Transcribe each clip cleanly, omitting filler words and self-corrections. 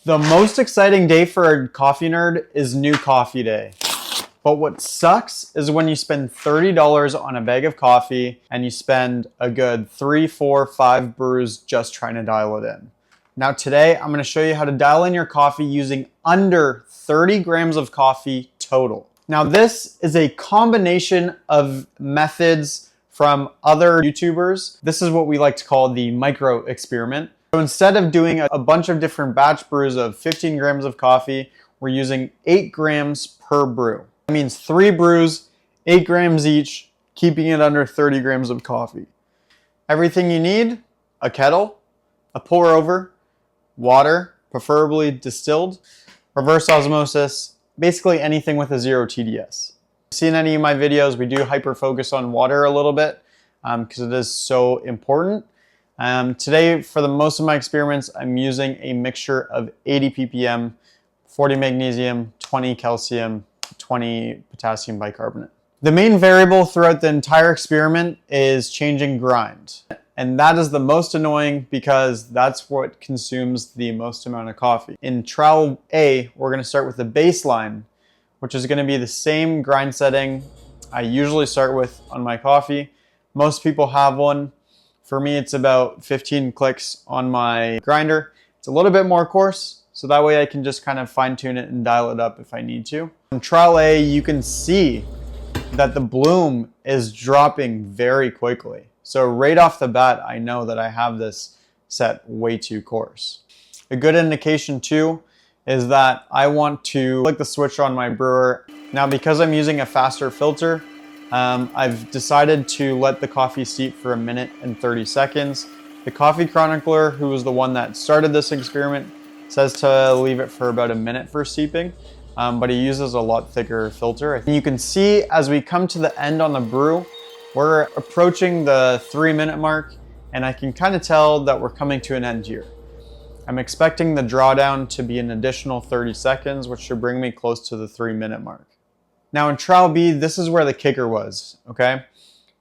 The most exciting day for a coffee nerd is new coffee day. But what sucks is when you spend $30 on a bag of coffee and you spend a good 3, 4, 5 brews just trying to dial it in. Now today, I'm going to show you how to dial in your coffee using under 30 grams of coffee total. Now this is a combination of methods from other YouTubers. This is what we like to call the micro experiment. So instead of doing a bunch of different batch brews of 15 grams of coffee, we're using 8 grams per brew. That means 3 brews, 8 grams each, keeping it under 30 grams of coffee. Everything you need: a kettle, a pour over, water, preferably distilled, reverse osmosis, basically anything with a 0 TDS. See in any of my videos, we do hyper focus on water a little bit because it is so important. Today, for the most of my experiments, I'm using a mixture of 80 ppm, 40 magnesium, 20 calcium, 20 potassium bicarbonate. The main variable throughout the entire experiment is changing grind. And that is the most annoying because that's what consumes the most amount of coffee. In trial A, we're going to start with the baseline, which is going to be the same grind setting I usually start with on my coffee. Most people have one. For me, it's about 15 clicks on my grinder. It's a little bit more coarse, so that way I can just kind of fine tune it and dial it up if I need to. In trial A, you can see that the bloom is dropping very quickly. So right off the bat, I know that I have this set way too coarse. A good indication too is that I want to flick the switch on my brewer. Now, because I'm using a faster filter, I've decided to let the coffee steep for 1 minute and 30 seconds. The coffee chronicler, who was the one that started this experiment, says to leave it for about 1 minute for steeping, but he uses a lot thicker filter. And you can see as we come to the end on the brew, we're approaching the 3-minute mark, and I can kind of tell that we're coming to an end here. I'm expecting the drawdown to be an additional 30 seconds, which should bring me close to the 3-minute mark. Now in trial B, this is where the kicker was, okay?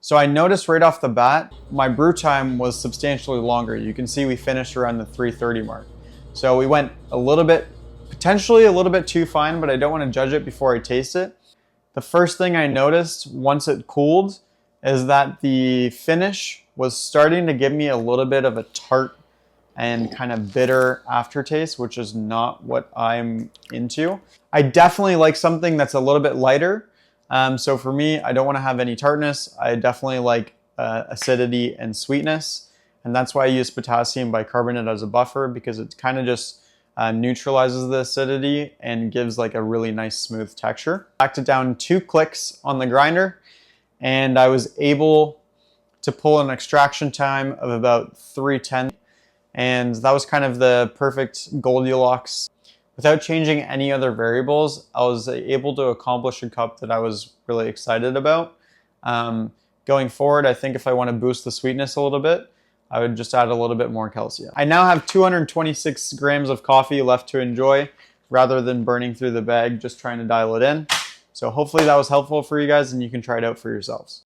So I noticed right off the bat, my brew time was substantially longer. You can see we finished around the 3:30 mark. So we went a little bit, potentially a little bit too fine, but I don't want to judge it before I taste it. The first thing I noticed once it cooled is that the finish was starting to give me a little bit of a tart and kind of bitter aftertaste, which is not what I'm into. I definitely like something that's a little bit lighter. So for me, I don't want to have any tartness. I definitely like acidity and sweetness. And that's why I use potassium bicarbonate as a buffer, because it kind of just neutralizes the acidity and gives like a really nice smooth texture. Backed it down 2 clicks on the grinder, and I was able to pull an extraction time of about 3:10. And that was kind of the perfect Goldilocks. Without changing any other variables, I was able to accomplish a cup that I was really excited about. Going forward, I think if I want to boost the sweetness a little bit, I would just add a little bit more calcium. I now have 226 grams of coffee left to enjoy, rather than burning through the bag just trying to dial it in. So hopefully that was helpful for you guys and you can try it out for yourselves.